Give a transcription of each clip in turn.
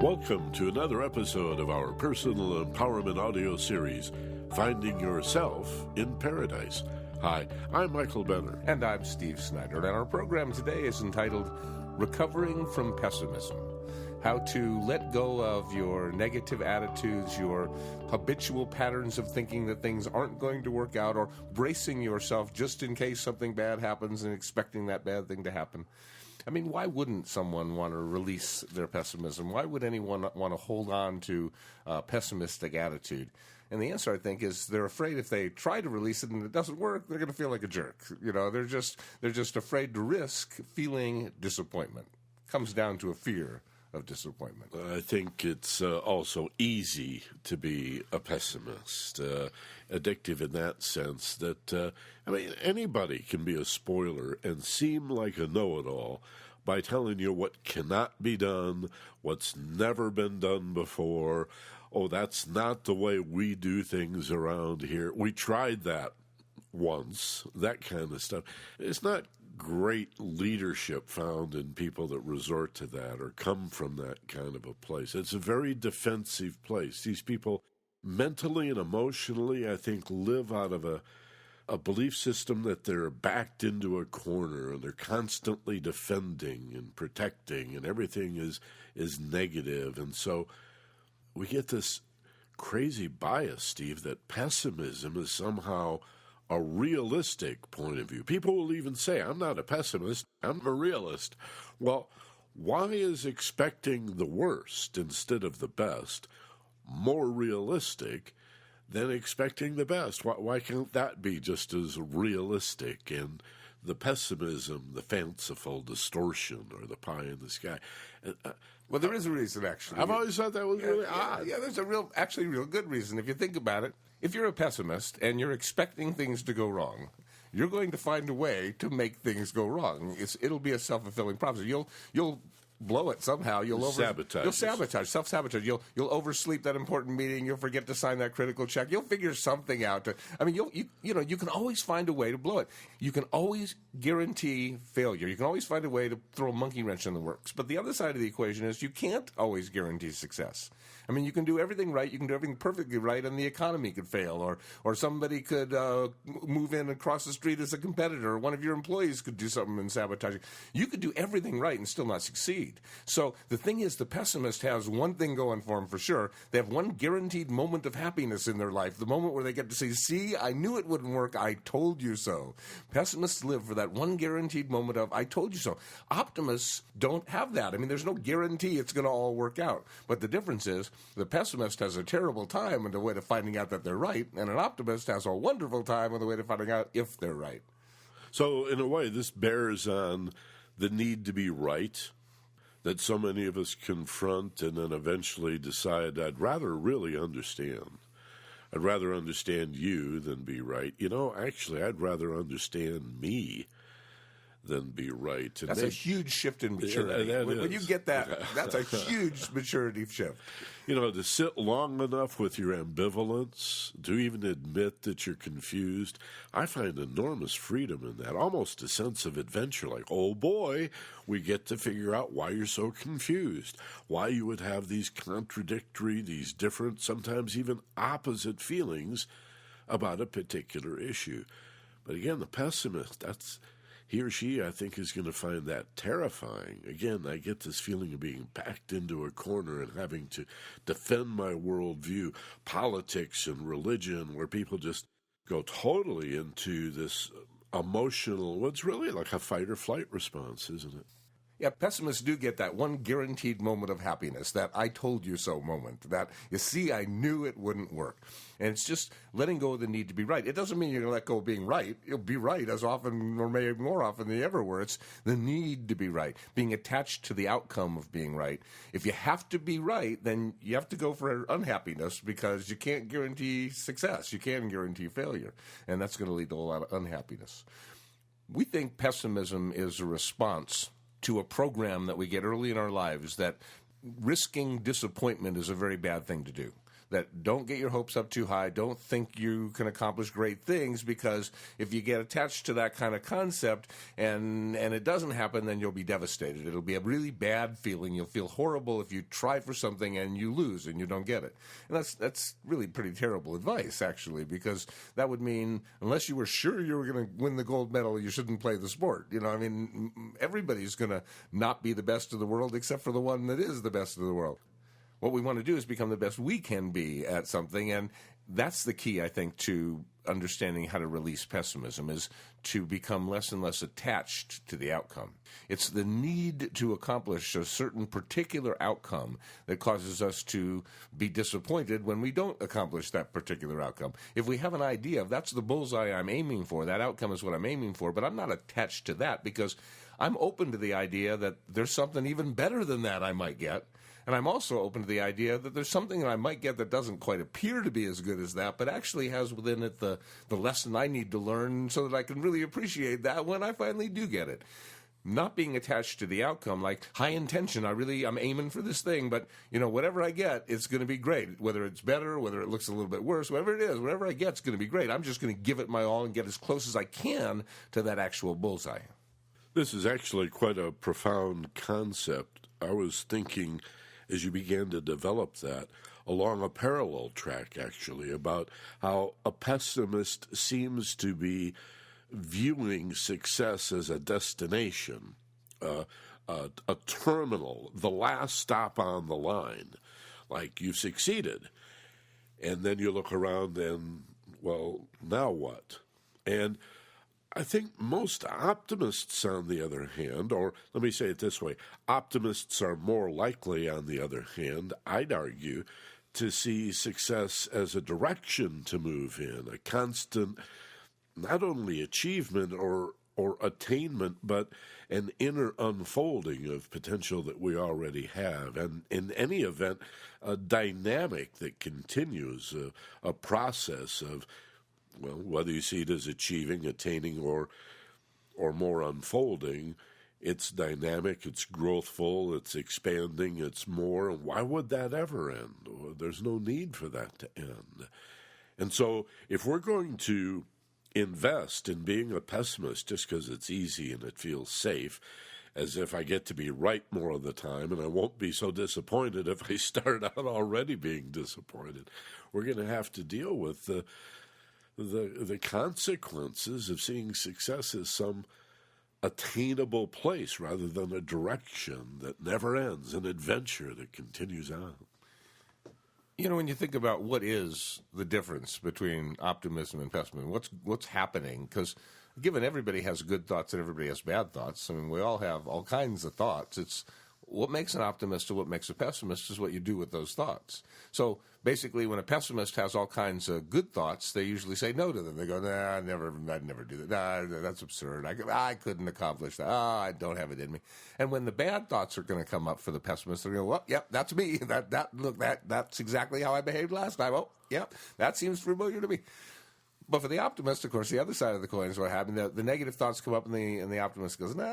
Welcome to another episode of our personal empowerment audio series, Finding Yourself in Paradise. Hi, I'm Michael Benner. And I'm Steve Snyder, and our program today is entitled Recovering from Pessimism. How to let go of your negative attitudes, your habitual patterns of thinking that things aren't going to work out, or bracing yourself just in case something bad happens and expecting that bad thing to happen. I mean, why wouldn't someone want to release their pessimism? Why would anyone want to hold on to a pessimistic attitude? And the answer, I think, is they're afraid if they try to release it and it doesn't work, they're going to feel like a jerk. You know, they're just afraid to risk feeling disappointment. It comes down to a fear of disappointment. I think it's also easy to be a pessimist, addictive in that sense that, anybody can be a spoiler and seem like a know-it-all by telling you what cannot be done, what's never been done before. Oh, that's not the way we do things around here. We tried that once, that kind of stuff. It's not great leadership found in people that resort to that or come from that kind of a place. It's a very defensive place. These people mentally and emotionally, I think, live out of a belief system that they're backed into a corner and they're constantly defending and protecting and everything is negative. And so we get this crazy bias, Steve, that pessimism is somehow a realistic point of view. People will even say, I'm not a pessimist, I'm a realist. Well, why is expecting the worst instead of the best more realistic than expecting the best? Why can't that be just as realistic? And the pessimism, the fanciful distortion, or the pie in the sky. Well, there is a reason, actually. I've always thought that was really odd. Yeah, there's a real good reason. If you think about it, if you're a pessimist and you're expecting things to go wrong, you're going to find a way to make things go wrong. It'll be a self-fulfilling prophecy. You'll blow it somehow. You'll sabotage, self-sabotage. You'll oversleep that important meeting. You'll forget to sign that critical check. You'll figure something out. You can always find a way to blow it. You can always guarantee failure. You can always find a way to throw a monkey wrench in the works. But the other side of the equation is you can't always guarantee success. I mean, you can do everything right, you can do everything perfectly right, and the economy could fail, or somebody could move in and cross the street as a competitor, or one of your employees could do something and sabotage you. You could do everything right and still not succeed. So the thing is, the pessimist has one thing going for them for sure. They have one guaranteed moment of happiness in their life, the moment where they get to say, see, I knew it wouldn't work, I told you so. Pessimists live for that one guaranteed moment of, I told you so. Optimists don't have that. I mean, there's no guarantee it's going to all work out. But the difference is, the pessimist has a terrible time on the way to finding out that they're right, and an optimist has a wonderful time on the way to finding out if they're right. So, in a way, this bears on the need to be right that so many of us confront and then eventually decide, I'd rather really understand. I'd rather understand you than be right. Actually, I'd rather understand me than be right. And that's a huge shift in maturity. When you get that, that's a huge maturity shift. To sit long enough with your ambivalence, to even admit that you're confused, I find enormous freedom in that, almost a sense of adventure, like, oh boy, we get to figure out why you're so confused, why you would have these contradictory, these different, sometimes even opposite feelings about a particular issue. But again, the pessimist, he or she, I think, is going to find that terrifying. Again, I get this feeling of being backed into a corner and having to defend my worldview, politics and religion, where people just go totally into this emotional, what's really like a fight-or-flight response, isn't it? Yeah, pessimists do get that one guaranteed moment of happiness, that I told you so moment, that, you see, I knew it wouldn't work. And it's just letting go of the need to be right. It doesn't mean you're going to let go of being right. You'll be right as often or maybe more often than you ever were. It's the need to be right, being attached to the outcome of being right. If you have to be right, then you have to go for unhappiness because you can't guarantee success. You can't guarantee failure. And that's going to lead to a lot of unhappiness. We think pessimism is a response to a program that we get early in our lives that risking disappointment is a very bad thing to do. that don't get your hopes up too high. Don't think you can accomplish great things, because if you get attached to that kind of concept and it doesn't happen, then you'll be devastated. It'll be a really bad feeling. You'll feel horrible if you try for something and you lose and you don't get it. And that's really pretty terrible advice, actually, because that would mean unless you were sure you were going to win the gold medal, you shouldn't play the sport. I mean, everybody's going to not be the best of the world except for the one that is the best of the world. What we want to do is become the best we can be at something, and that's the key, I think, to understanding how to release pessimism, is to become less and less attached to the outcome. It's the need to accomplish a certain particular outcome that causes us to be disappointed when we don't accomplish that particular outcome. If we have an idea of that's the bullseye I'm aiming for, that outcome is what I'm aiming for, but I'm not attached to that because I'm open to the idea that there's something even better than that I might get. And I'm also open to the idea that there's something that I might get that doesn't quite appear to be as good as that, but actually has within it the lesson I need to learn so that I can really appreciate that when I finally do get it. Not being attached to the outcome, like high intention, I'm aiming for this thing, but whatever I get, it's going to be great. Whether it's better, whether it looks a little bit worse, whatever it is, whatever I get, it's going to be great. I'm just going to give it my all and get as close as I can to that actual bullseye. This is actually quite a profound concept. I was thinking, as you began to develop that, along a parallel track, actually, about how a pessimist seems to be viewing success as a destination, a terminal, the last stop on the line. Like, you've succeeded. And then you look around and, well, now what? And I think most optimists, on the other hand, or let me say it this way, optimists are more likely, on the other hand, I'd argue, to see success as a direction to move in, a constant, not only achievement or attainment, but an inner unfolding of potential that we already have. And in any event, a dynamic that continues, a process of, well, whether you see it as achieving, attaining, or more unfolding, it's dynamic, it's growthful, it's expanding, it's more. Why would that ever end? Well, there's no need for that to end. And so if we're going to invest in being a pessimist just because it's easy and it feels safe, as if I get to be right more of the time and I won't be so disappointed if I start out already being disappointed, we're going to have to deal with the consequences of seeing success as some attainable place rather than a direction that never ends, an adventure that continues on. When you think about what is the difference between optimism and pessimism, what's happening? Because given everybody has good thoughts and everybody has bad thoughts, I mean, we all have all kinds of thoughts. It's what makes an optimist or what makes a pessimist is what you do with those thoughts. So basically, when a pessimist has all kinds of good thoughts, they usually say no to them. They go, nah, I'd never do that. Nah, that's absurd. I couldn't accomplish that. I don't have it in me. And when the bad thoughts are going to come up for the pessimist, they're going to go, well, yep, that's me. That's exactly how I behaved last time. Oh, yep, that seems familiar to me. But for the optimist, of course, the other side of the coin is what happened. The negative thoughts come up, and the optimist goes, no,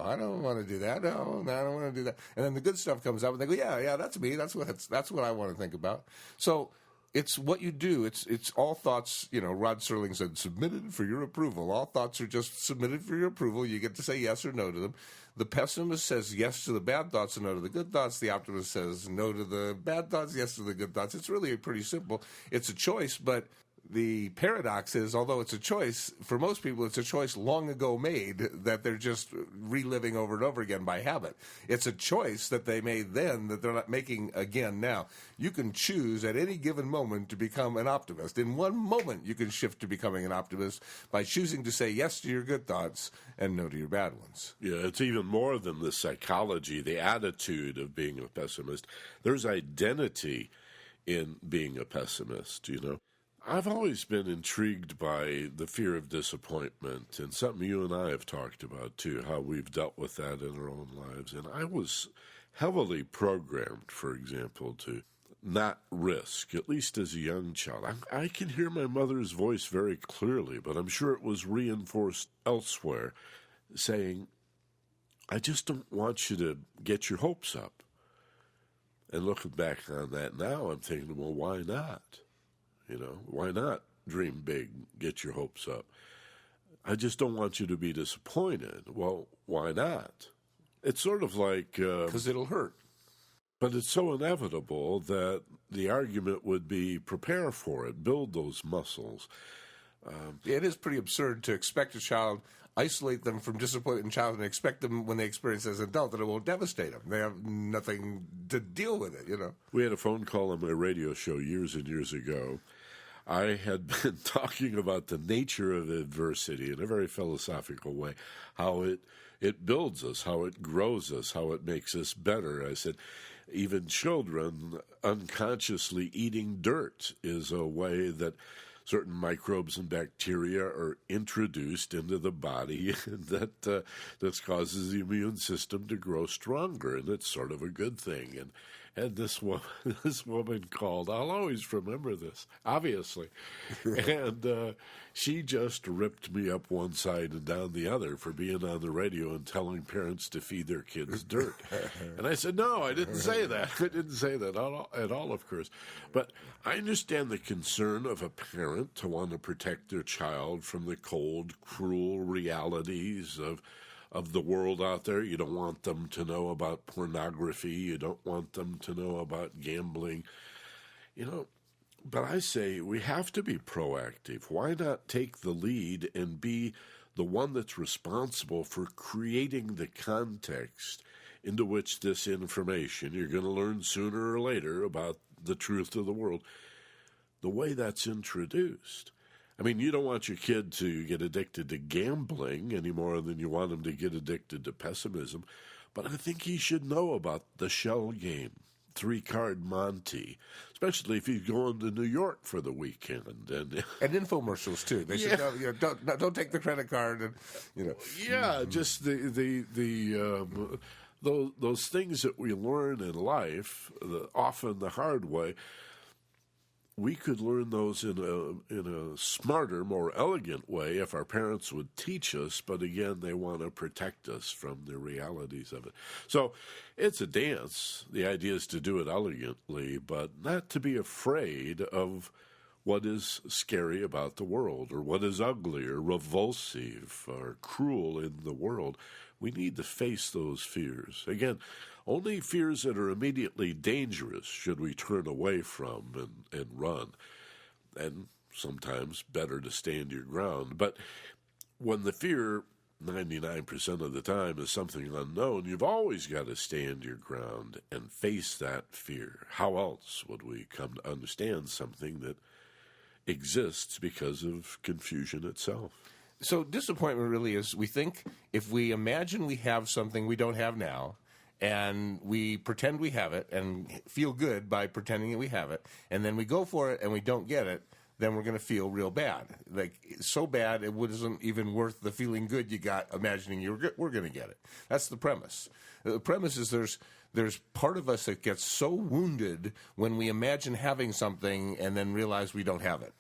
I don't want to do that. No, I don't want to do that. And then the good stuff comes up, and they go, yeah, that's me. That's what I want to think about. So it's what you do. It's all thoughts. Rod Serling said, submitted for your approval. All thoughts are just submitted for your approval. You get to say yes or no to them. The pessimist says yes to the bad thoughts and no to the good thoughts. The optimist says no to the bad thoughts, yes to the good thoughts. It's really pretty simple. It's a choice, but the paradox is, although it's a choice, for most people it's a choice long ago made that they're just reliving over and over again by habit. It's a choice that they made then that they're not making again now. You can choose at any given moment to become an optimist. In one moment you can shift to becoming an optimist by choosing to say yes to your good thoughts and no to your bad ones. Yeah, it's even more than the psychology, the attitude of being a pessimist. There's identity in being a pessimist, I've always been intrigued by the fear of disappointment, and something you and I have talked about, too, how we've dealt with that in our own lives. And I was heavily programmed, for example, to not risk, at least as a young child. I can hear my mother's voice very clearly, but I'm sure it was reinforced elsewhere, saying, I just don't want you to get your hopes up. And looking back on that now, I'm thinking, well, why not? Why not dream big, get your hopes up? I just don't want you to be disappointed. Well, why not? It's sort of like... Because it'll hurt. But it's so inevitable that the argument would be prepare for it, build those muscles. It is pretty absurd to expect a child, isolate them from disappointment in childhood, and expect them when they experience it as an adult that it will devastate them. They have nothing to deal with it, We had a phone call on my radio show years and years ago. I had been talking about the nature of adversity in a very philosophical way, how it builds us, how it grows us, how it makes us better. I said, even children unconsciously eating dirt is a way that certain microbes and bacteria are introduced into the body that causes the immune system to grow stronger, and it's sort of a good thing. And this woman called. I'll always remember this, obviously. And she just ripped me up one side and down the other for being on the radio and telling parents to feed their kids dirt. And I said, no, I didn't say that. I didn't say that at all, of course. But I understand the concern of a parent to want to protect their child from the cold, cruel realities of the world out there. You don't want them to know about pornography. You don't want them to know about gambling. But I say we have to be proactive. Why not take the lead and be the one that's responsible for creating the context into which this information you're going to learn sooner or later about the truth of the world, the way that's introduced. I mean, you don't want your kid to get addicted to gambling any more than you want him to get addicted to pessimism, but I think he should know about the shell game, 3-card Monte, especially if he's going to New York for the weekend. And infomercials, too. They should know, don't take the credit card. And, Yeah, just those things that we learn in life, often the hard way. We could learn those in a smarter, more elegant way if our parents would teach us, but again, they want to protect us from the realities of it. So it's a dance. The idea is to do it elegantly, but not to be afraid of what is scary about the world or what is ugly or revulsive or cruel in the world. We need to face those fears. Again, only fears that are immediately dangerous should we turn away from and run. And sometimes better to stand your ground. But when the fear 99% of the time is something unknown, you've always got to stand your ground and face that fear. How else would we come to understand something that exists because of confusion itself? So disappointment really is, we think if we imagine we have something we don't have now, and we pretend we have it and feel good by pretending that we have it, and then we go for it and we don't get it, then we're going to feel real bad. Like, so bad it wasn't even worth the feeling good you got imagining we're going to get it. That's the premise. The premise is there's part of us that gets so wounded when we imagine having something and then realize we don't have it.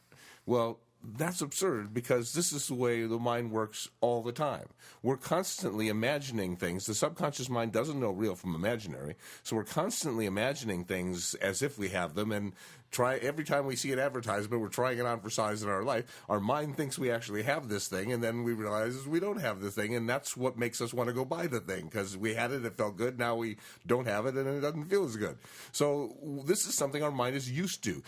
Well, that's absurd, because this is the way the mind works all the time. We're constantly imagining things. The subconscious mind doesn't know real from imaginary, so we're constantly imagining things as if we have them, and every time we see an advertisement, we're trying it on for size in our life. Our mind thinks we actually have this thing, and then we realize we don't have the thing, and that's what makes us want to go buy the thing, because we had it, it felt good, now we don't have it, and it doesn't feel as good. So this is something our mind is used to.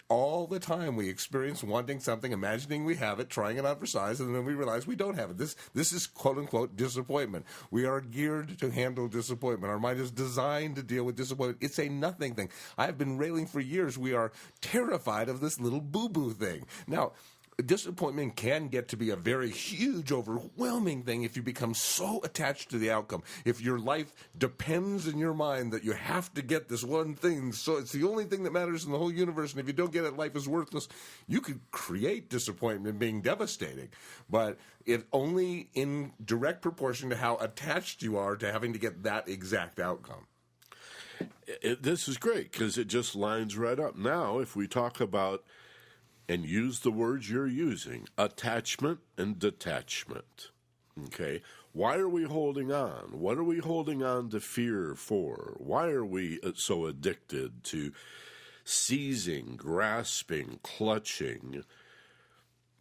All the time we experience wanting something, imagining we have it, trying it on for size, and then we realize we don't have it. This is quote-unquote disappointment. We are geared to handle disappointment. Our mind is designed to deal with disappointment. It's a nothing thing. I've been railing for years. We are terrified of this little boo-boo thing. Now, disappointment can get to be a very huge, overwhelming thing if you become so attached to the outcome. If your life depends in your mind that you have to get this one thing, so it's the only thing that matters in the whole universe, and if you don't get it, life is worthless, you could create disappointment being devastating. But it only in direct proportion to how attached you are to having to get that exact outcome. This is great, because it just lines right up. Now, if we talk about and use the words you're using, attachment and detachment. Okay, why are we holding on? What are we holding on to fear for? Why are we so addicted to seizing, grasping, clutching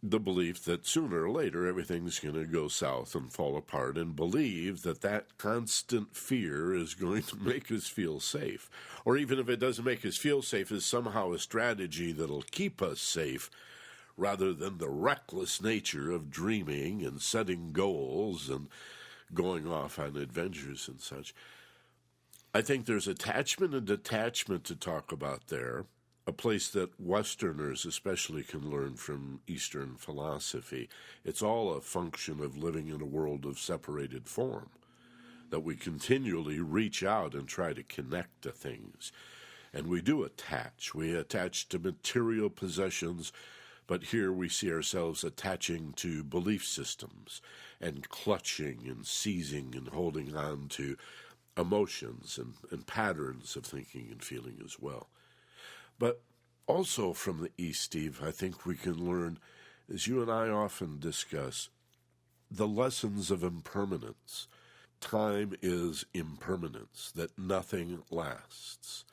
the belief that sooner or later everything's going to go south and fall apart, and believe that that constant fear is going to make us feel safe? Or even if it doesn't make us feel safe, is somehow a strategy that'll keep us safe, rather than the reckless nature of dreaming and setting goals and going off on adventures and such. I think there's attachment and detachment to talk about there, a place that Westerners especially can learn from Eastern philosophy. It's all a function of living in a world of separated form, that we continually reach out and try to connect to things. And we do attach. We attach to material possessions, but here we see ourselves attaching to belief systems and clutching and seizing and holding on to emotions and patterns of thinking and feeling as well. But also from the East, Steve, I think we can learn, as you and I often discuss, the lessons of impermanence. Time is impermanence, that nothing lasts.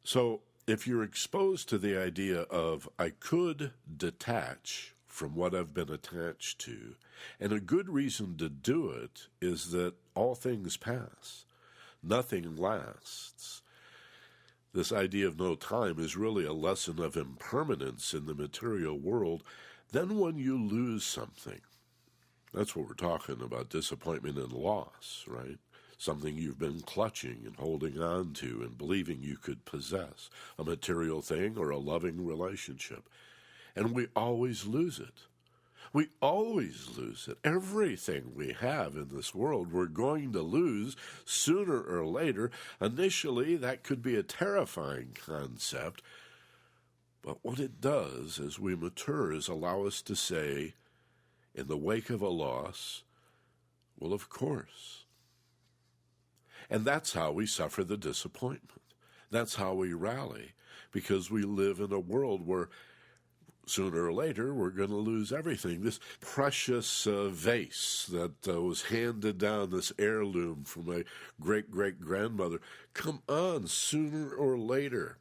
So if you're exposed to the idea of, I could detach from what I've been attached to, and a good reason to do it is that all things pass. Nothing lasts. This idea of no time is really a lesson of impermanence in the material world. Then when you lose something, that's what we're talking about, disappointment and loss, right? Something you've been clutching and holding on to and believing you could possess, a material thing or a loving relationship. And we always lose it. We always lose it. Everything we have in this world, we're going to lose sooner or later. Initially, that could be a terrifying concept. But what it does as we mature is allow us to say, in the wake of a loss, well, of course. And that's how we suffer the disappointment. That's how we rally, because we live in a world where sooner or later we're going to lose everything. This precious vase that was handed down, this heirloom from my great-great-grandmother, come on, sooner or later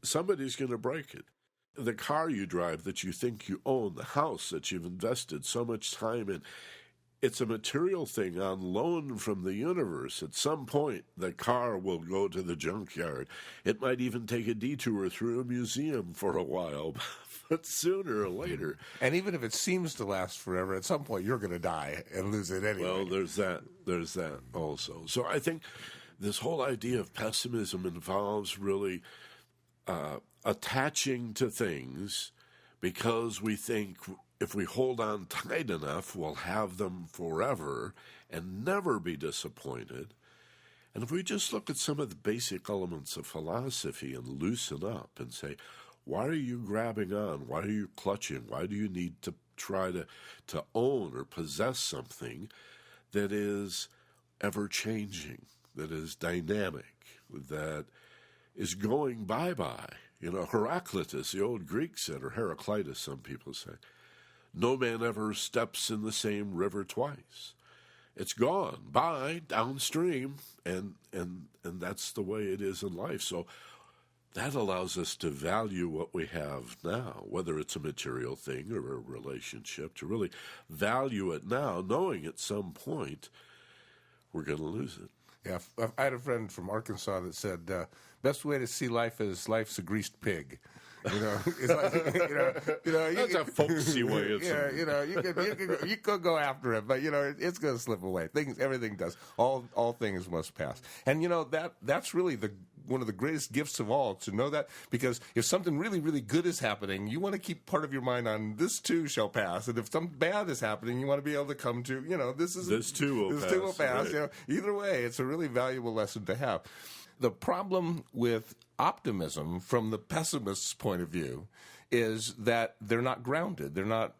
somebody's going to break it. The car you drive that you think you own, the house that you've invested so much time in, it's a material thing on loan from the universe. At some point, the car will go to the junkyard. It might even take a detour through a museum for a while, but sooner or later. And even if it seems to last forever, at some point you're going to die and lose it anyway. Well, there's that also. So I think this whole idea of pessimism involves really attaching to things because we think if we hold on tight enough, we'll have them forever and never be disappointed. And if we just look at some of the basic elements of philosophy and loosen up and say, why are you grabbing on? Why are you clutching? Why do you need to try to own or possess something that is ever-changing, that is dynamic, that is going bye-bye? You know, Heraclitus, the old Greek said, or Heraclitus, some people say, no man ever steps in the same river twice. It's gone, by, downstream, and that's the way it is in life. So that allows us to value what we have now, whether it's a material thing or a relationship, to really value it now, knowing at some point we're going to lose it. Yeah, I had a friend from Arkansas that said, best way to see life is life's a greased pig. You know, it's like, that's a folksy way of saying. You could go after it, but it's going to slip away. Everything does. All things must pass. And that's really one of the greatest gifts of all, to know that, because if something really, really good is happening, you want to keep part of your mind on this too shall pass, and if something bad is happening, you want to be able to come to this too will pass. Right. Either way, it's a really valuable lesson to have. The problem with optimism from the pessimist's point of view is that they're not grounded. They're not,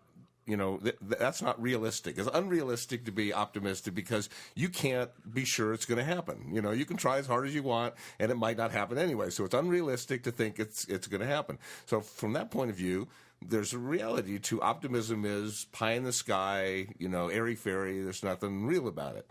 that's not realistic. It's unrealistic to be optimistic because you can't be sure it's going to happen. You can try as hard as you want, and it might not happen anyway. So it's unrealistic to think it's going to happen. So from that point of view, there's a reality to optimism is pie in the sky, airy-fairy, there's nothing real about it.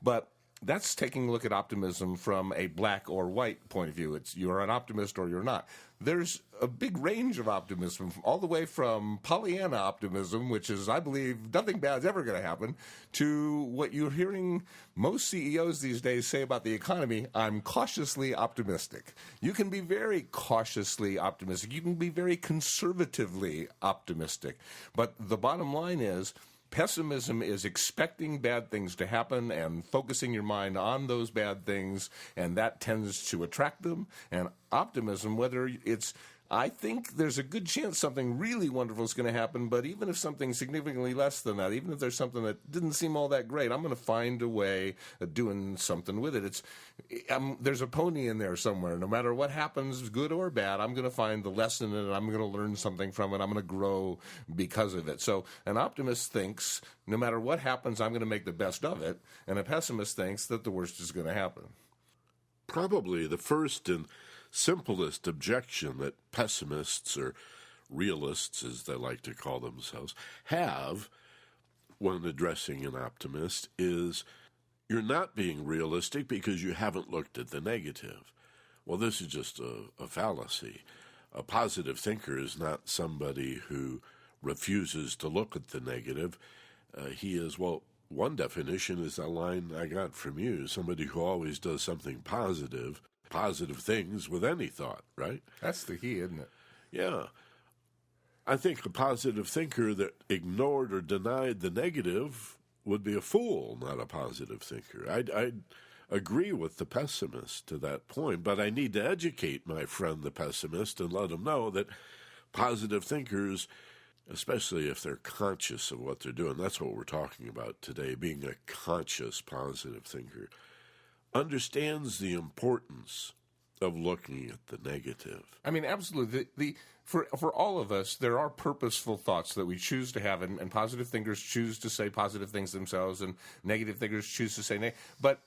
But that's taking a look at optimism from a black or white point of view. It's you're an optimist or you're not. There's a big range of optimism, all the way from Pollyanna optimism, which is, I believe, nothing bad's ever going to happen, to what you're hearing most CEOs these days say about the economy, I'm cautiously optimistic. You can be very cautiously optimistic. You can be very conservatively optimistic. But the bottom line is, pessimism is expecting bad things to happen and focusing your mind on those bad things, and that tends to attract them. And optimism, whether it's, I think there's a good chance something really wonderful is going to happen, but even if something significantly less than that, even if there's something that didn't seem all that great, I'm going to find a way of doing something with it. There's a pony in there somewhere. No matter what happens, good or bad, I'm going to find the lesson in it. I'm going to learn something from it. I'm going to grow because of it. So an optimist thinks, no matter what happens, I'm going to make the best of it. And a pessimist thinks that the worst is going to happen. Probably the first and simplest objection that pessimists, or realists as they like to call themselves, have when addressing an optimist is, you're not being realistic because you haven't looked at the negative. Well, this is just a fallacy. A positive thinker is not somebody who refuses to look at the negative. He is, one definition is a line I got from you, somebody who always does something positive things with any thought, right? That's the key, isn't it? Yeah. I think a positive thinker that ignored or denied the negative would be a fool, not a positive thinker. I'd agree with the pessimist to that point, but I need to educate my friend the pessimist and let him know that positive thinkers, especially if they're conscious of what they're doing, that's what we're talking about today, being a conscious positive thinker, understands the importance of looking at the negative. I mean, absolutely. For all of us, there are purposeful thoughts that we choose to have, and positive thinkers choose to say positive things themselves, and negative thinkers choose to say negative. But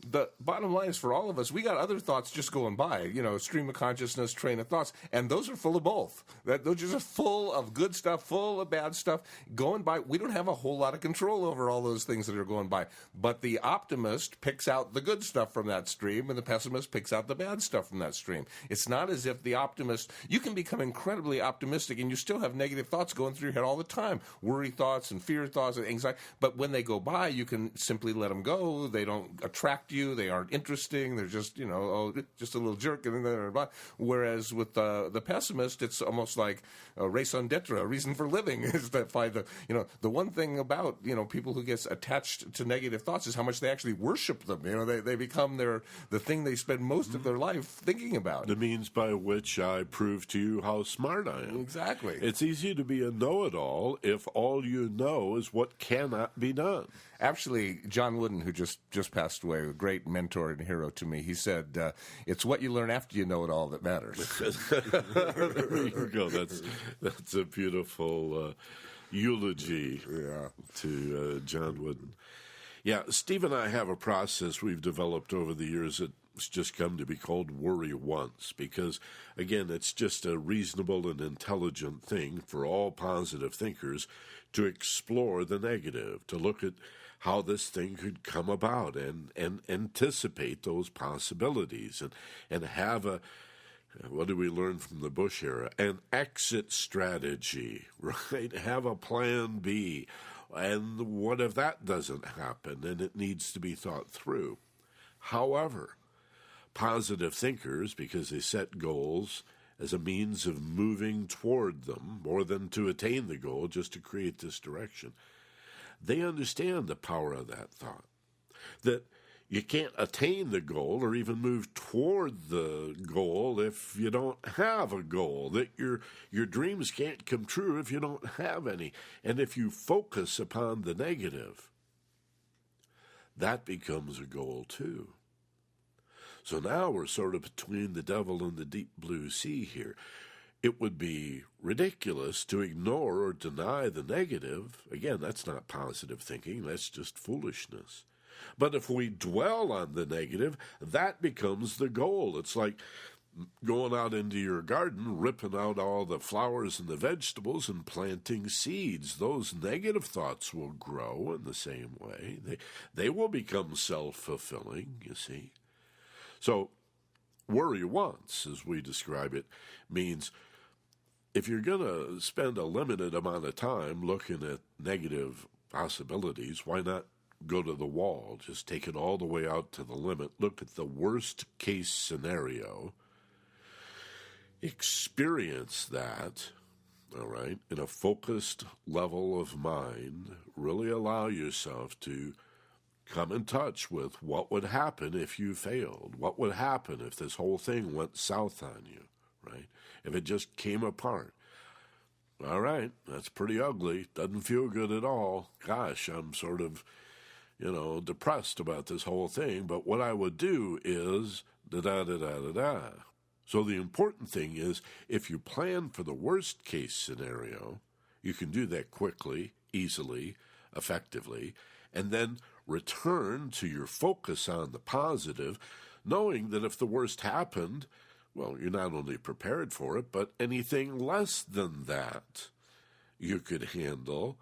the bottom line is, for all of us, we got other thoughts just going by, stream of consciousness, train of thoughts, and those are full of both. Those are just full of good stuff, full of bad stuff going by. We don't have a whole lot of control over all those things that are going by. But the optimist picks out the good stuff from that stream, and the pessimist picks out the bad stuff from that stream. It's not as if the optimist, you can become incredibly optimistic, and you still have negative thoughts going through your head all the time, worry thoughts and fear thoughts and anxiety. But when they go by, you can simply let them go. They don't attract you. They aren't interesting. They're just, just a little jerk. Whereas with the pessimist, it's almost like a raison d'etre, a reason for living, is to find the one thing about, people who get attached to negative thoughts is how much they actually worship them. They become the thing they spend most of their life thinking about. The means by which I prove to you how smart I am. Exactly. It's easy to be a know-it-all if all you know is what cannot be done. Actually, John Wooden, who just passed away, a great mentor and hero to me, he said, it's what you learn after you know it all that matters. There you go. That's a beautiful eulogy to John Wooden. Yeah, Steve and I have a process we've developed over the years that's just come to be called Worry Once, because, again, it's just a reasonable and intelligent thing for all positive thinkers to explore the negative, to look at how this thing could come about and anticipate those possibilities and have a, what do we learn from the Bush era? An exit strategy, right? Have a plan B. And what if that doesn't happen and it needs to be thought through? However, positive thinkers, because they set goals as a means of moving toward them more than to attain the goal, just to create this direction, they understand the power of that thought, that you can't attain the goal or even move toward the goal if you don't have a goal, that your dreams can't come true if you don't have any. And if you focus upon the negative, that becomes a goal too. So now we're sort of between the devil and the deep blue sea here. It would be ridiculous to ignore or deny the negative. Again, that's not positive thinking. That's just foolishness. But if we dwell on the negative, that becomes the goal. It's like going out into your garden, ripping out all the flowers and the vegetables and planting seeds. Those negative thoughts will grow in the same way. They will become self-fulfilling, you see. So worry once, as we describe it, means if you're going to spend a limited amount of time looking at negative possibilities, why not go to the wall? Just take it all the way out to the limit. Look at the worst case scenario. Experience that, all right, in a focused level of mind. Really allow yourself to come in touch with what would happen if you failed. What would happen if this whole thing went south on you, right? If it just came apart. All right, that's pretty ugly. Doesn't feel good at all. Gosh, I'm sort of, depressed about this whole thing. But what I would do is da-da-da-da-da-da. So the important thing is, if you plan for the worst case scenario, you can do that quickly, easily, effectively, and then return to your focus on the positive, knowing that if the worst happened, well, you're not only prepared for it, but anything less than that you could handle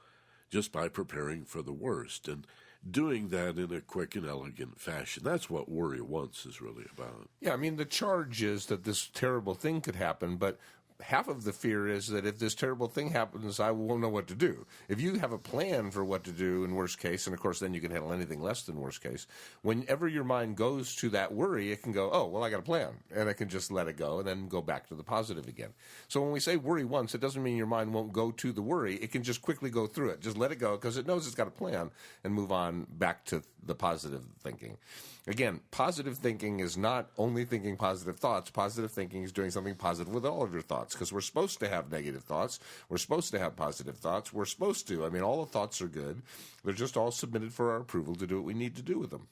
just by preparing for the worst and doing that in a quick and elegant fashion. That's what worry once is really about. Yeah, I mean, the charge is that this terrible thing could happen, but half of the fear is that if this terrible thing happens, I won't know what to do. If you have a plan for what to do in worst case, and of course then you can handle anything less than worst case, whenever your mind goes to that worry, it can go, oh, well, I got a plan, and it can just let it go and then go back to the positive again. So when we say worry once, it doesn't mean your mind won't go to the worry. It can just quickly go through it. Just let it go because it knows it's got a plan and move on back to the positive thinking. Again, positive thinking is not only thinking positive thoughts. Positive thinking is doing something positive with all of your thoughts, because we're supposed to have negative thoughts. We're supposed to have positive thoughts. We're supposed to. I mean, all the thoughts are good. They're just all submitted for our approval to do what we need to do with them.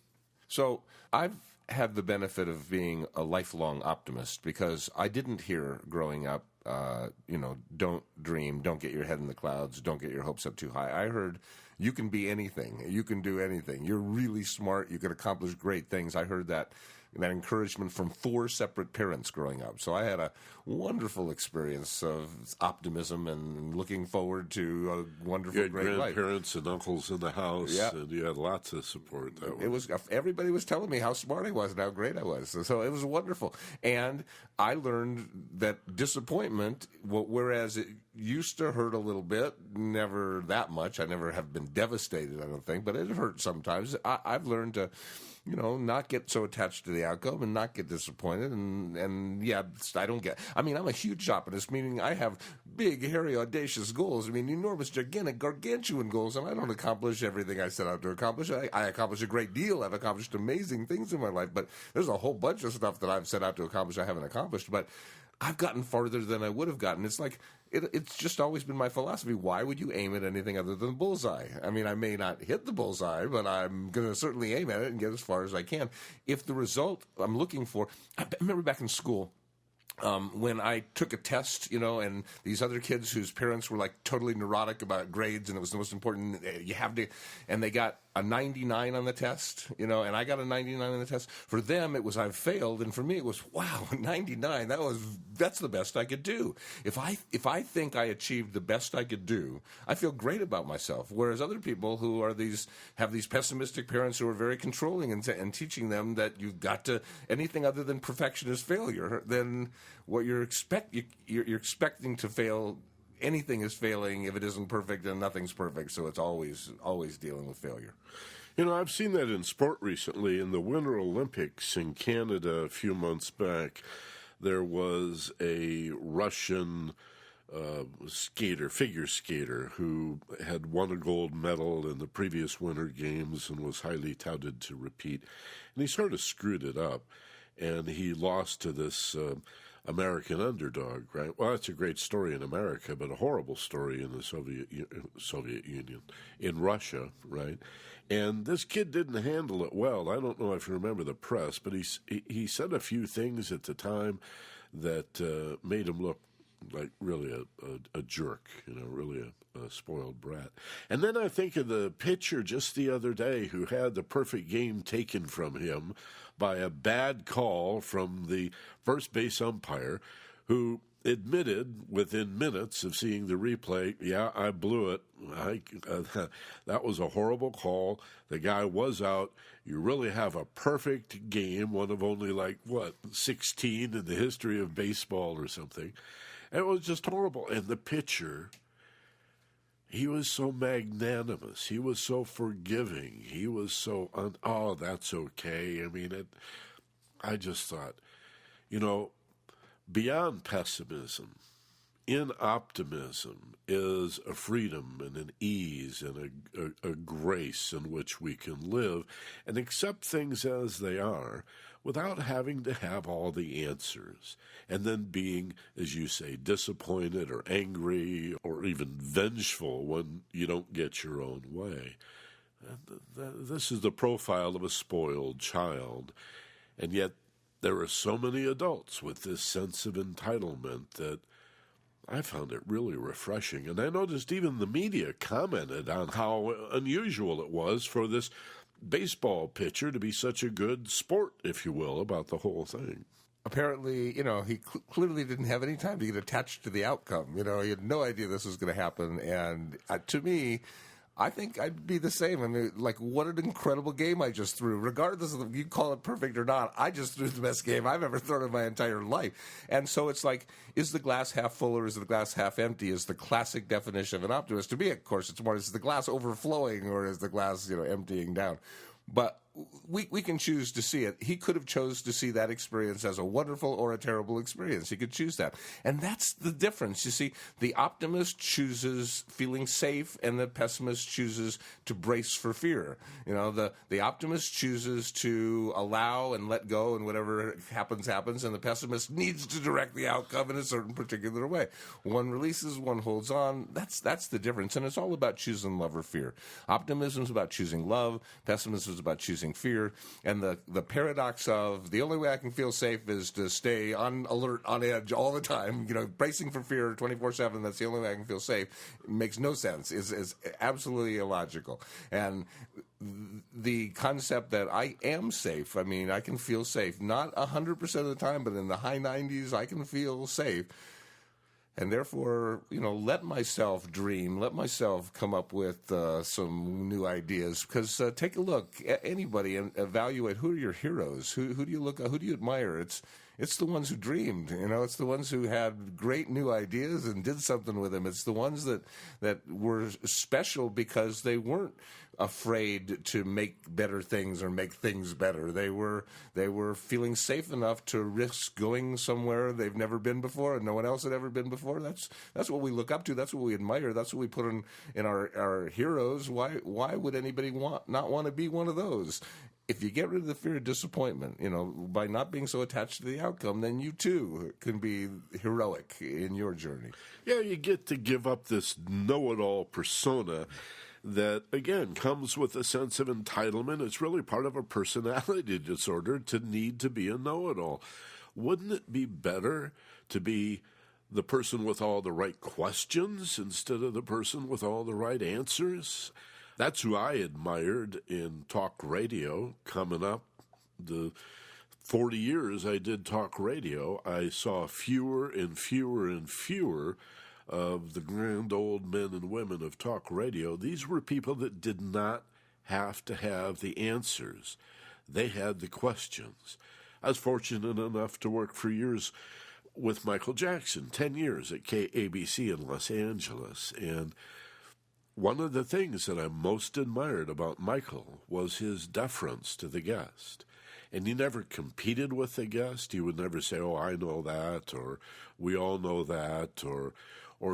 So I've had the benefit of being a lifelong optimist, because I didn't hear growing up, don't dream, don't get your head in the clouds, don't get your hopes up too high. I heard, you can be anything. You can do anything. You're really smart. You can accomplish great things. I heard that encouragement from 4 separate parents growing up. So I had a wonderful experience of optimism and looking forward to a wonderful, you had great life. Grandparents and uncles in the house, yeah. And you had lots of support that way. It was, everybody was telling me how smart I was and how great I was. So it was wonderful. And I learned that disappointment, whereas it used to hurt a little bit, never that much. I never have been devastated, I don't think, but it hurt sometimes. I've learned to, not get so attached to the outcome and not get disappointed. And yeah, I'm a huge optimist, meaning I have big, hairy, audacious goals. I mean, enormous, gigantic, gargantuan goals, and I don't accomplish everything I set out to accomplish. I accomplish a great deal. I've accomplished amazing things in my life, but there's a whole bunch of stuff that I've set out to accomplish I haven't accomplished. But I've gotten farther than I would have gotten. It's like, it's just always been my philosophy. Why would you aim at anything other than the bullseye? I mean, I may not hit the bullseye, but I'm going to certainly aim at it and get as far as I can. If the result I'm looking for, I remember back in school, when I took a test, and these other kids whose parents were like totally neurotic about grades, and it was the most important, you have to, and they got a 99 on the test, and I got a 99 on the test. For them, it was I've failed, and for me, it was wow, 99. That's the best I could do. If I think I achieved the best I could do, I feel great about myself. Whereas other people who have these pessimistic parents who are very controlling and teaching them that you've got to, anything other than perfection is failure, then what you're expecting to fail. Anything is failing if it isn't perfect, and nothing's perfect, so it's always dealing with failure. I've seen that in sport recently. In the Winter Olympics in Canada a few months back, there was a Russian figure skater, who had won a gold medal in the previous Winter Games and was highly touted to repeat. And he sort of screwed it up, and he lost to this American underdog, right? Well, that's a great story in America, but a horrible story in the Soviet Union, in Russia, right? And this kid didn't handle it well. I don't know if you remember the press, but he said a few things at the time that made him look like really a jerk, really a spoiled brat. And then I think of the pitcher just the other day who had the perfect game taken from him by a bad call from the first base umpire, who admitted within minutes of seeing the replay, yeah, I blew it. That was a horrible call. The guy was out. You really have a perfect game, one of only 16 in the history of baseball or something. And it was just horrible. And the pitcher, he was so magnanimous. He was so forgiving. He was so, oh, that's okay. I mean, I just thought, beyond pessimism, in optimism is a freedom and an ease and a grace in which we can live and accept things as they are without having to have all the answers, and then being, as you say, disappointed or angry or even vengeful when you don't get your own way. This is the profile of a spoiled child, and yet there are so many adults with this sense of entitlement that I found it really refreshing. And I noticed even the media commented on how unusual it was for this baseball pitcher to be such a good sport, if you will, about the whole thing. Apparently, he clearly didn't have any time to get attached to the outcome. He had no idea this was going to happen. And to me, I think I'd be the same. I mean, what an incredible game I just threw. Regardless of you call it perfect or not, I just threw the best game I've ever thrown in my entire life. And so it's is the glass half full or is the glass half empty is the classic definition of an optimist. To me, of course, it's more, is the glass overflowing or is the glass, emptying down? But we can choose to see it. He could have chose to see that experience as a wonderful or a terrible experience. He could choose that. And that's the difference. You see, the optimist chooses feeling safe and the pessimist chooses to brace for fear. The optimist chooses to allow and let go and whatever happens, and the pessimist needs to direct the outcome in a certain particular way. One releases, one holds on. That's the difference. And it's all about choosing love or fear. Optimism is about choosing love. Pessimism is about choosing fear, and the paradox of the only way I can feel safe is to stay on alert, on edge all the time, bracing for fear 24/7. That's the only way I can feel safe. It makes no sense. Is absolutely illogical. And the concept that I am safe, I mean, I can feel safe, not 100% of the time, but in the high 90s, I can feel safe. And therefore, let myself dream, let myself come up with some new ideas. Because take a look at anybody and evaluate who are your heroes. Who do you look at? Who do you admire? It's the ones who dreamed. It's the ones who had great new ideas and did something with them. It's the ones that were special because they weren't afraid to make better things or make things better. They were feeling safe enough to risk going somewhere they've never been before and no one else had ever been before. That's what we look up to. That's what we admire. That's what we put in our heroes. Why would anybody not want to be one of those? If you get rid of the fear of disappointment, by not being so attached to the outcome, then you too can be heroic in your journey. Yeah, you get to give up this know-it-all persona that, again, comes with a sense of entitlement. It's really part of a personality disorder to need to be a know-it-all. Wouldn't it be better to be the person with all the right questions instead of the person with all the right answers? That's who I admired in talk radio coming up. The 40 years I did talk radio, I saw fewer and fewer and fewer of the grand old men and women of talk radio. These were people that did not have to have the answers. They had the questions. I was fortunate enough to work for years with Michael Jackson, 10 years at KABC in Los Angeles, and one of the things that I most admired about Michael was his deference to the guest. And he never competed with the guest. He would never say, oh, I know that, or we all know that, or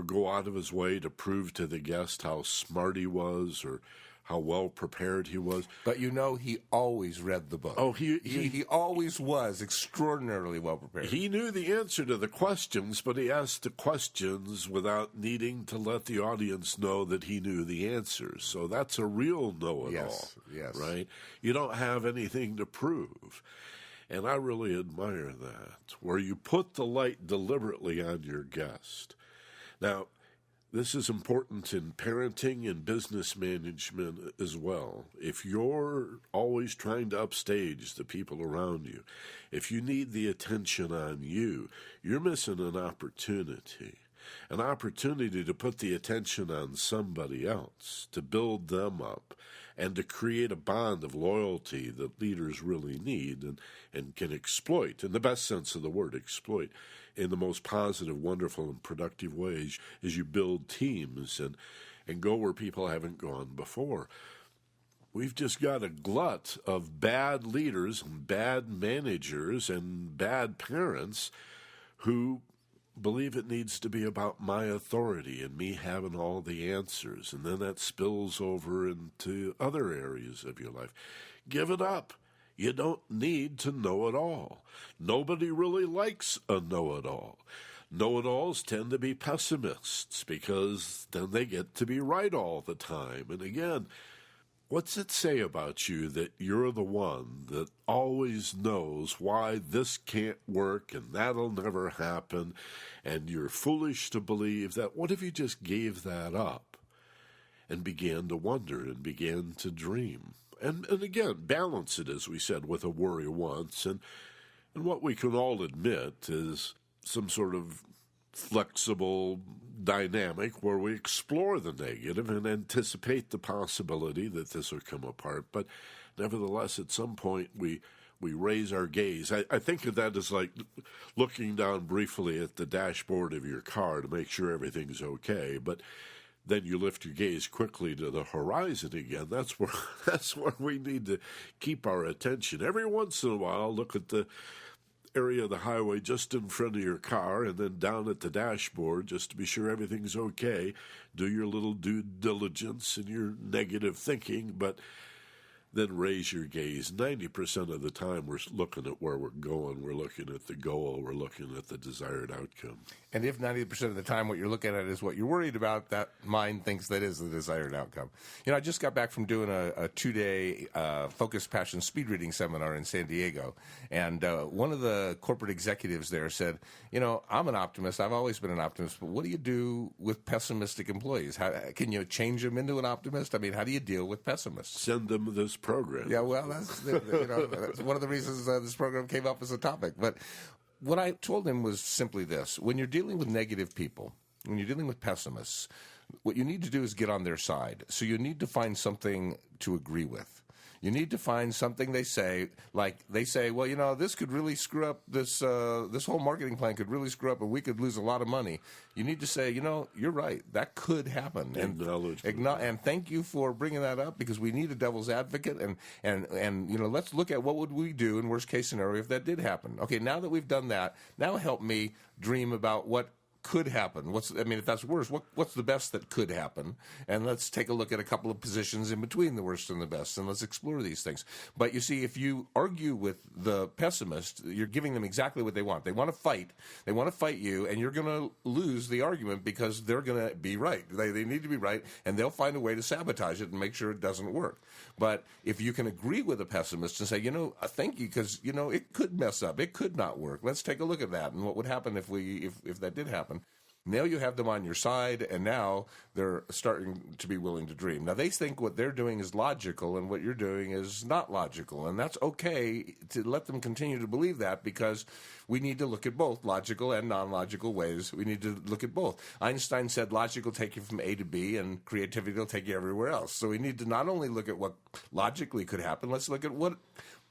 go out of his way to prove to the guest how smart he was or how well prepared he was. But he always read the book. Oh, he always was extraordinarily well prepared. He knew the answer to the questions, but he asked the questions without needing to let the audience know that he knew the answers. So that's a real know-it-all, yes. right? You don't have anything to prove. And I really admire that, where you put the light deliberately on your guest. Now, this is important in parenting and business management as well. If you're always trying to upstage the people around you, if you need the attention on you, you're missing an opportunity to put the attention on somebody else, to build them up, and to create a bond of loyalty that leaders really need and can exploit, in the best sense of the word, exploit, in the most positive, wonderful, and productive ways as you build teams and go where people haven't gone before. We've just got a glut of bad leaders and bad managers and bad parents who believe it needs to be about my authority and me having all the answers, and then that spills over into other areas of your life. Give it up. You don't need to know it all. Nobody really likes a know-it-all. Know-it-alls tend to be pessimists because then they get to be right all the time. And again, what's it say about you that you're the one that always knows why this can't work and that'll never happen, and you're foolish to believe that? What if you just gave that up and began to wonder and began to dream? And again, balance it, as we said, with a worry once. And what we can all admit is some sort of flexible dynamic where we explore the negative and anticipate the possibility that this will come apart. But nevertheless, at some point, we raise our gaze. I think of that as like looking down briefly at the dashboard of your car to make sure everything's okay. But then you lift your gaze quickly to the horizon again. That's where we need to keep our attention. Every once in a while, look at the area of the highway just in front of your car and then down at the dashboard just to be sure everything's okay. Do your little due diligence in your negative thinking, but then raise your gaze. 90% of the time we're looking at where we're going, we're looking at the goal, we're looking at the desired outcome. And if 90% of the time what you're looking at is what you're worried about, that mind thinks that is the desired outcome. You know, I just got back from doing a 2-day focused passion speed reading seminar in San Diego, and one of the corporate executives there said, you know, I'm an optimist, I've always been an optimist, but what do you do with pessimistic employees? How can you change them into an optimist? I mean, how do you deal with pessimists? Send them this program. Yeah, well, that's one of the reasons this program came up as a topic. But what I told him was simply this: when you're dealing with negative people, when you're dealing with pessimists, what you need to do is get on their side. So you need to find something to agree with. You need to find something they say, like they say, well, you know, this could really screw up, this whole marketing plan could really screw up and we could lose a lot of money. You need to say, you know, you're right, that could happen. And thank you for bringing that up, because we need a devil's advocate, and you know, let's look at what would we do in worst case scenario if that did happen. Okay, now that we've done that, now help me dream about what could happen. If that's worse, what's the best that could happen? And let's take a look at a couple of positions in between the worst and the best, and let's explore these things. But you see, if you argue with the pessimist, you're giving them exactly what they want. They want to fight. They want to fight you, and you're going to lose the argument because they're going to be right. They need to be right, and they'll find a way to sabotage it and make sure it doesn't work. But if you can agree with a pessimist and say, you know, thank you, because, you know, it could mess up. It could not work. Let's take a look at that and what would happen if that did happen. Now you have them on your side, and now they're starting to be willing to dream. Now, they think what they're doing is logical, and what you're doing is not logical, and that's okay to let them continue to believe that, because we need to look at both logical and non-logical ways. We need to look at both. Einstein said logic will take you from A to B, and creativity will take you everywhere else. So we need to not only look at what logically could happen, let's look at what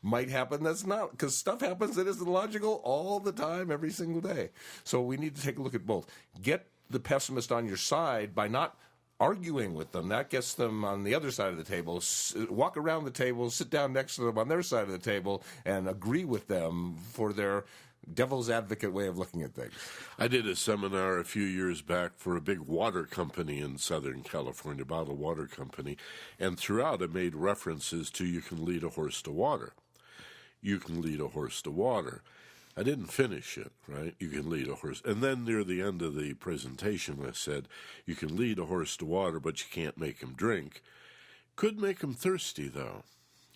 might happen that's not, because stuff happens that isn't logical all the time, every single day. So we need to take a look at both. Get the pessimist on your side by not arguing with them. That gets them on the other side of the table. Walk around the table, sit down next to them on their side of the table, and agree with them for their devil's advocate way of looking at things. I did a seminar a few years back for a big water company in Southern California, bottled water company, and throughout it made references to you can lead a horse to water. You can lead a horse to water. I didn't finish it, right? You can lead a horse. And then near the end of the presentation, I said, you can lead a horse to water, but you can't make him drink. Could make him thirsty, though.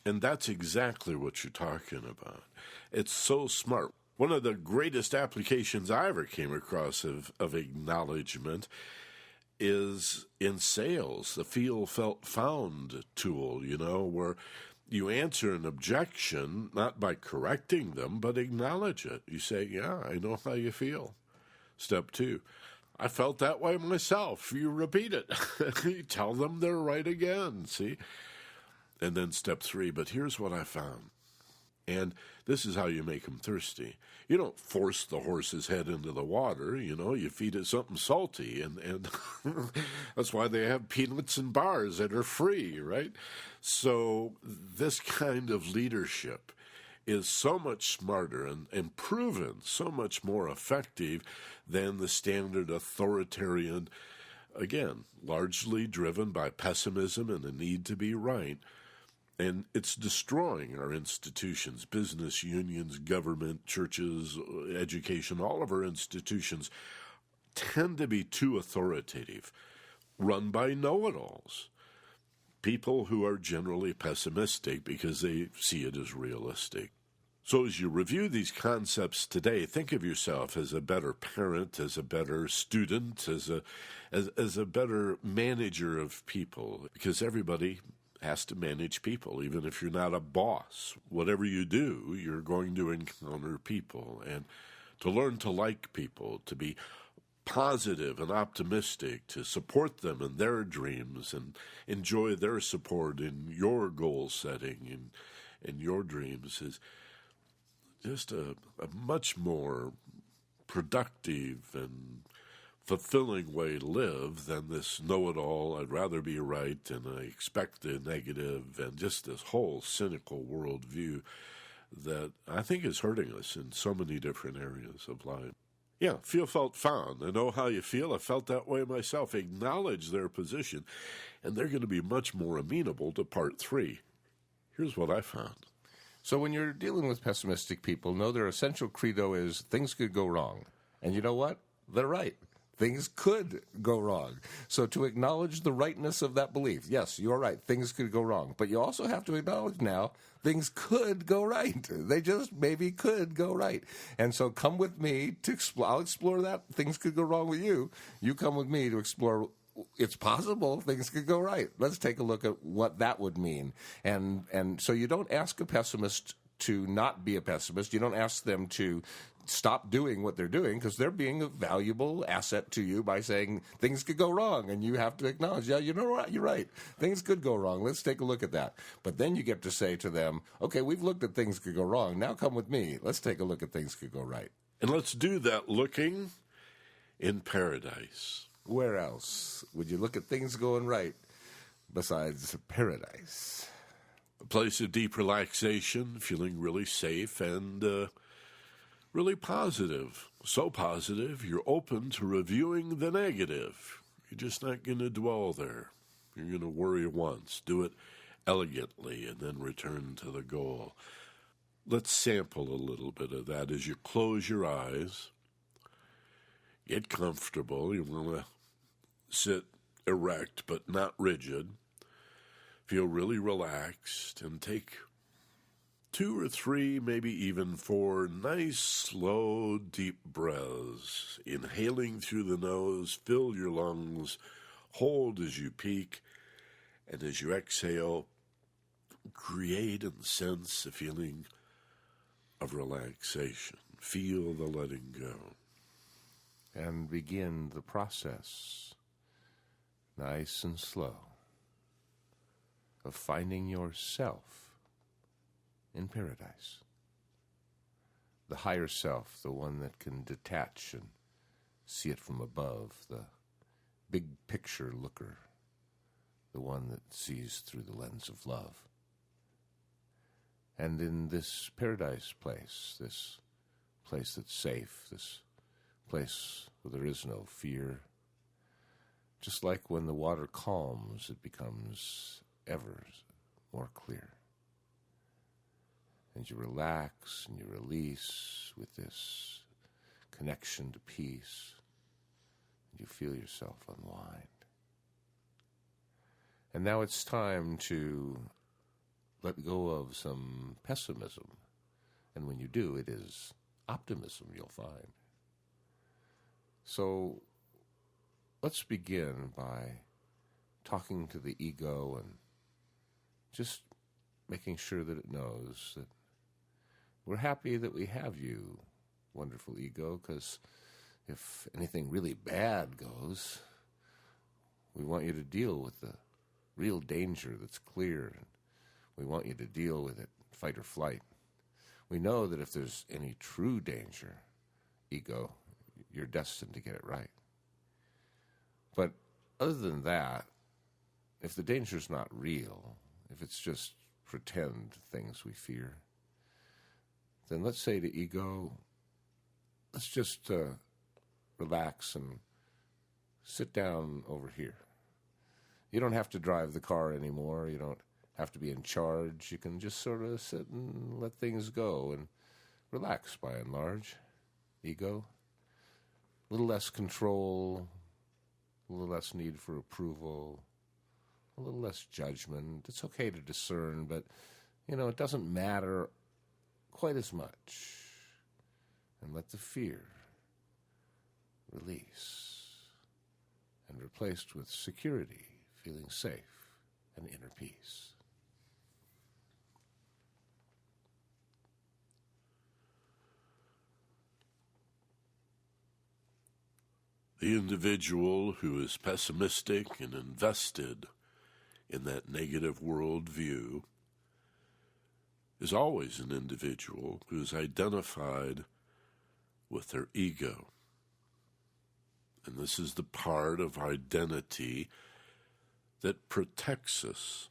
And that's exactly what you're talking about. It's so smart. One of the greatest applications I ever came across of acknowledgement is in sales, the feel, felt, found tool, where you answer an objection not by correcting them, but acknowledge it. You say, yeah, I know how you feel. Step 2, I felt that way myself. You repeat it. You tell them they're right again, see? And then step 3, but here's what I found. And this is how you make them thirsty. You don't force the horse's head into the water, you feed it something salty. And that's why they have peanuts and bars that are free, right? So this kind of leadership is so much smarter and proven so much more effective than the standard authoritarian, again, largely driven by pessimism and the need to be right. And it's destroying our institutions, business, unions, government, churches, education. All of our institutions tend to be too authoritative, run by know-it-alls, people who are generally pessimistic because they see it as realistic. So as you review these concepts today, think of yourself as a better parent, as a better student, as a better manager of people, because everybody has to manage people, even if you're not a boss. Whatever you do, you're going to encounter people. And to learn to like people, to be positive and optimistic, to support them in their dreams and enjoy their support in your goal setting and your dreams is just a much more productive and fulfilling way to live than this know-it-all, I'd rather be right, and I expect the negative, and just this whole cynical worldview that I think is hurting us in so many different areas of life. Yeah, feel, felt, found. I know how you feel. I felt that way myself. Acknowledge their position, and they're going to be much more amenable to part 3. Here's what I found. So when you're dealing with pessimistic people, know their essential credo is things could go wrong. And you know what? They're right. Things could go wrong. So to acknowledge the rightness of that belief, yes, you're right, things could go wrong. But you also have to acknowledge now things could go right. They just maybe could go right. And so come with me to explore. I'll explore that. Things could go wrong with you. You come with me to explore. It's possible things could go right. Let's take a look at what that would mean. And so you don't ask a pessimist to not be a pessimist. You don't ask them to stop doing what they're doing because they're being a valuable asset to you by saying things could go wrong, and you have to acknowledge, yeah, you know what, you're right. Things could go wrong. Let's take a look at that. But then you get to say to them, okay, we've looked at things could go wrong. Now come with me. Let's take a look at things could go right. And let's do that looking in paradise. Where else would you look at things going right besides paradise? A place of deep relaxation, feeling really safe and really positive. So positive, you're open to reviewing the negative. You're just not going to dwell there. You're going to worry once. Do it elegantly and then return to the goal. Let's sample a little bit of that as you close your eyes. Get comfortable. You want to sit erect but not rigid. Feel really relaxed and take 2 or 3, maybe even 4 nice, slow, deep breaths. Inhaling through the nose, fill your lungs, hold as you peak, and as you exhale, create and sense a feeling of relaxation. Feel the letting go. And begin the process, nice and slow, of finding yourself in paradise. The higher self, the one that can detach and see it from above, the big picture looker, the one that sees through the lens of love. And in this paradise place, this place that's safe, this place where there is no fear, just like when the water calms, it becomes ever more clear. And you relax and you release with this connection to peace. And you feel yourself unwind. And now it's time to let go of some pessimism. And when you do, it is optimism you'll find. So let's begin by talking to the ego and just making sure that it knows that we're happy that we have you, wonderful ego, because if anything really bad goes, we want you to deal with the real danger that's clear. We want you to deal with it, fight or flight. We know that if there's any true danger, ego, you're destined to get it right. But other than that, if the danger's not real, if it's just pretend things we fear, then let's say to ego, let's just relax and sit down over here. You don't have to drive the car anymore. You don't have to be in charge. You can just sort of sit and let things go and relax by and large. Ego. A little less control, a little less need for approval, a little less judgment. It's okay to discern, but, it doesn't matter quite as much. And let the fear release and replaced with security, feeling safe and inner peace. The individual who is pessimistic and invested in that negative worldview is always an individual who is identified with their ego. And this is the part of identity that protects us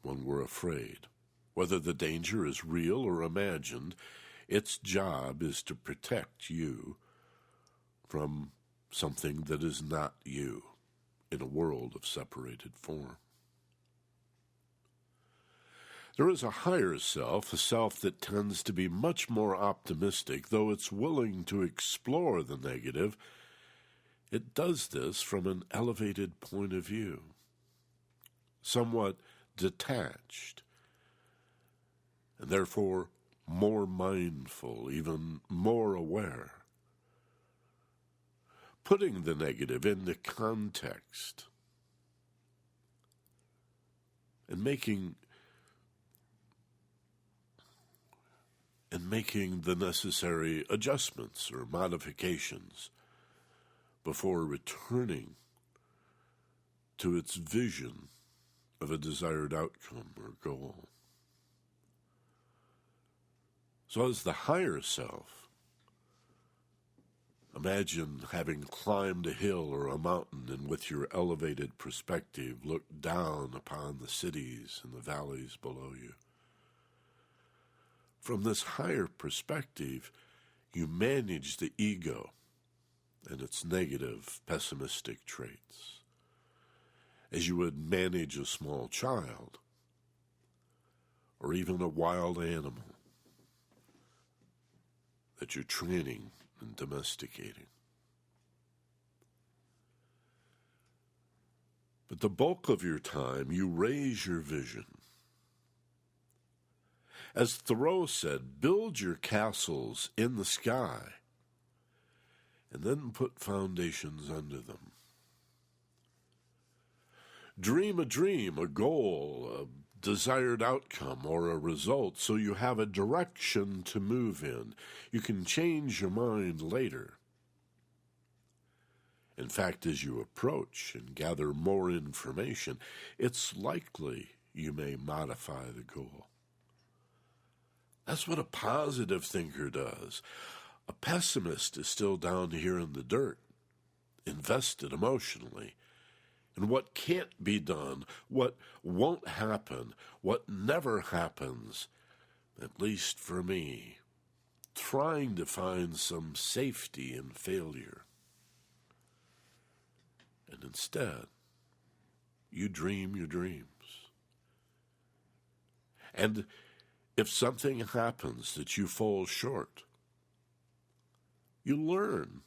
when we're afraid. Whether the danger is real or imagined, its job is to protect you from something that is not you in a world of separated form. There is a higher self, a self that tends to be much more optimistic, though it's willing to explore the negative. It does this from an elevated point of view, somewhat detached, and therefore more mindful, even more aware. Putting the negative into context and making the necessary adjustments or modifications before returning to its vision of a desired outcome or goal. So as the higher self, imagine having climbed a hill or a mountain and with your elevated perspective looked down upon the cities and the valleys below you. From this higher perspective, you manage the ego and its negative, pessimistic traits, as you would manage a small child or even a wild animal that you're training and domesticating. But the bulk of your time, you raise your vision. As Thoreau said, build your castles in the sky and then put foundations under them. Dream a dream, a goal, a desired outcome, or a result, so you have a direction to move in. You can change your mind later. In fact, as you approach and gather more information, it's likely you may modify the goal. That's what a positive thinker does. A pessimist is still down here in the dirt, invested emotionally in what can't be done, what won't happen, what never happens, at least for me, trying to find some safety in failure. And instead, you dream your dreams. And if something happens that you fall short, you learn.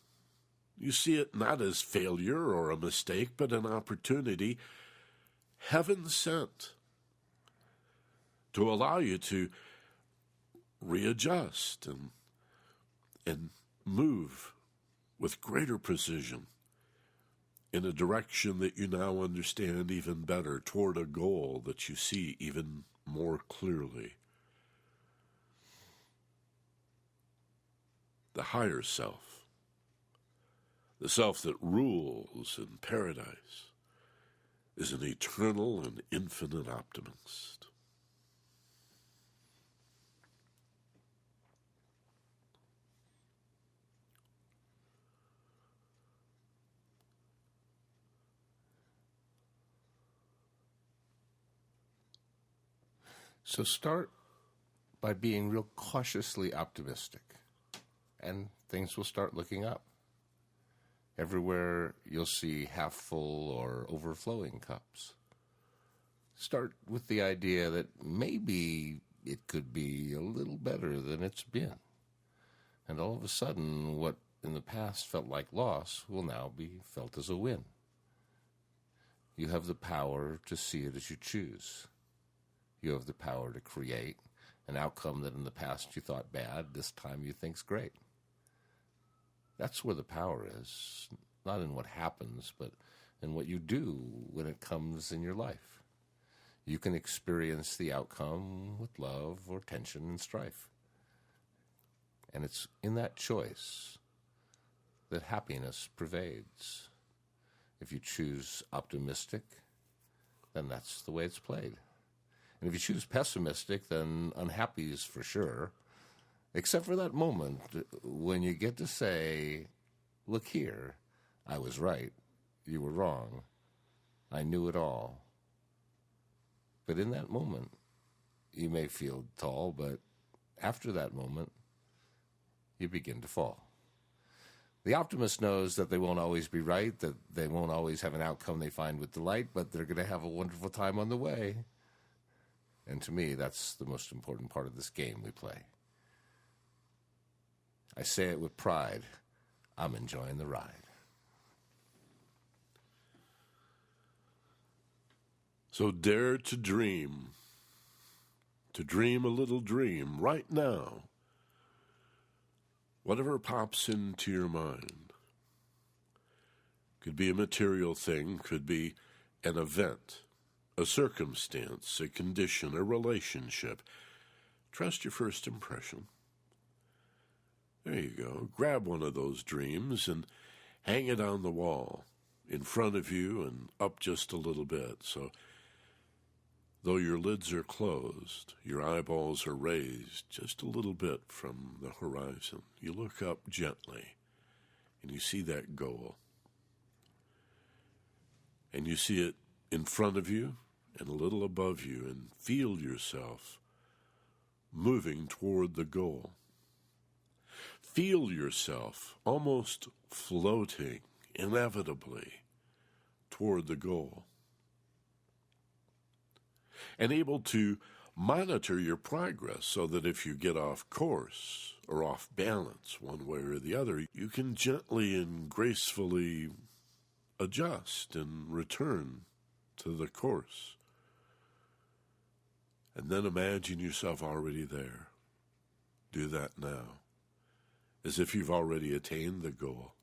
You see it not as failure or a mistake, but an opportunity heaven sent to allow you to readjust and move with greater precision in a direction that you now understand even better, toward a goal that you see even more clearly. The higher self, the self that rules in paradise, is an eternal and infinite optimist. So start by being real cautiously optimistic, and things will start looking up. Everywhere you'll see half full or overflowing cups. Start with the idea that maybe it could be a little better than it's been. And all of a sudden, what in the past felt like loss will now be felt as a win. You have the power to see it as you choose. You have the power to create an outcome that in the past you thought bad, this time you think's great. That's where the power is, not in what happens, but in what you do when it comes in your life. You can experience the outcome with love or tension and strife. And it's in that choice that happiness pervades. If you choose optimistic, then that's the way it's played. And if you choose pessimistic, then unhappy is for sure. Except for that moment when you get to say, look here, I was right, you were wrong, I knew it all. But in that moment, you may feel tall, but after that moment, you begin to fall. The optimist knows that they won't always be right, that they won't always have an outcome they find with delight, but they're going to have a wonderful time on the way. And to me, that's the most important part of this game we play. I say it with pride. I'm enjoying the ride. So dare to dream a little dream right now. Whatever pops into your mind. Could be a material thing, could be an event, a circumstance, a condition, a relationship. Trust your first impression. There you go. Grab one of those dreams and hang it on the wall in front of you and up just a little bit. So though your lids are closed, your eyeballs are raised just a little bit from the horizon. You look up gently and you see that goal. And you see it in front of you and a little above you, and feel yourself moving toward the goal. Feel yourself almost floating inevitably toward the goal. And able to monitor your progress so that if you get off course or off balance one way or the other, you can gently and gracefully adjust and return to the course. And then imagine yourself already there. Do that now, as if you've already attained the goal.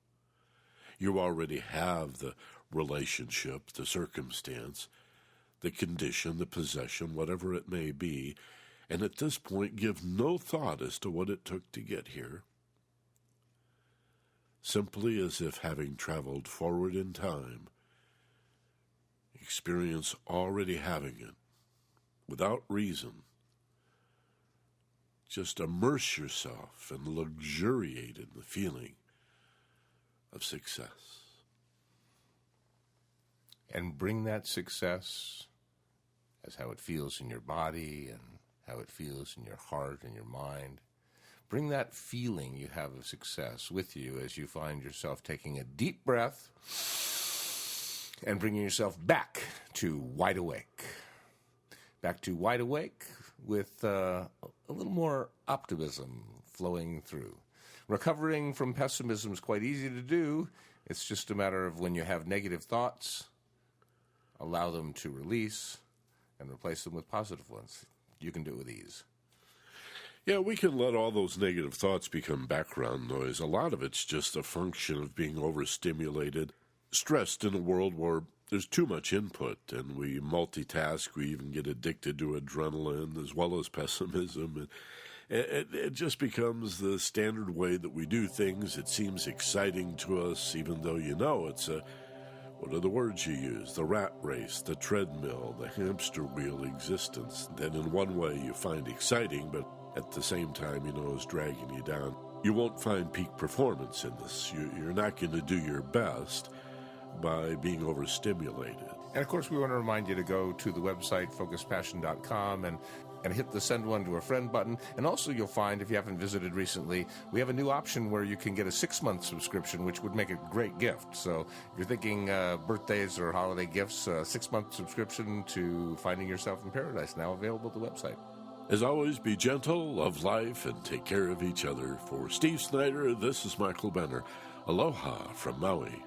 You already have the relationship, the circumstance, the condition, the possession, whatever it may be, and at this point give no thought as to what it took to get here. Simply as if having traveled forward in time, experience already having it, without reason. Just immerse yourself and luxuriate in the feeling of success. And bring that success as how it feels in your body and how it feels in your heart and your mind. Bring that feeling you have of success with you as you find yourself taking a deep breath and bringing yourself back to wide awake. Back to wide awake with a little more optimism flowing through. Recovering from pessimism is quite easy to do. It's just a matter of when you have negative thoughts, allow them to release and replace them with positive ones. you can do it with ease. Yeah, we can let all those negative thoughts become background noise. A lot of it's just a function of being overstimulated, stressed in a world where there's too much input, and we multitask. We even get addicted to adrenaline as well as pessimism. And it just becomes the standard way that we do things. It seems exciting to us, even though it's what are the words you use? The rat race, the treadmill, the hamster wheel existence. That in one way you find exciting, but at the same time, is dragging you down. You won't find peak performance in this. You're not going to do your best by being overstimulated. And of course, we want to remind you to go to the website, focuspassion.com, and hit the send one to a friend button. And also you'll find, if you haven't visited recently, we have a new option where you can get a 6-month subscription, which would make a great gift. So if you're thinking birthdays or holiday gifts, a 6-month subscription to Finding Yourself in Paradise, now available at the website. As always, be gentle, love life, and take care of each other. For Steve Snyder, this is Michael Benner. Aloha from Maui.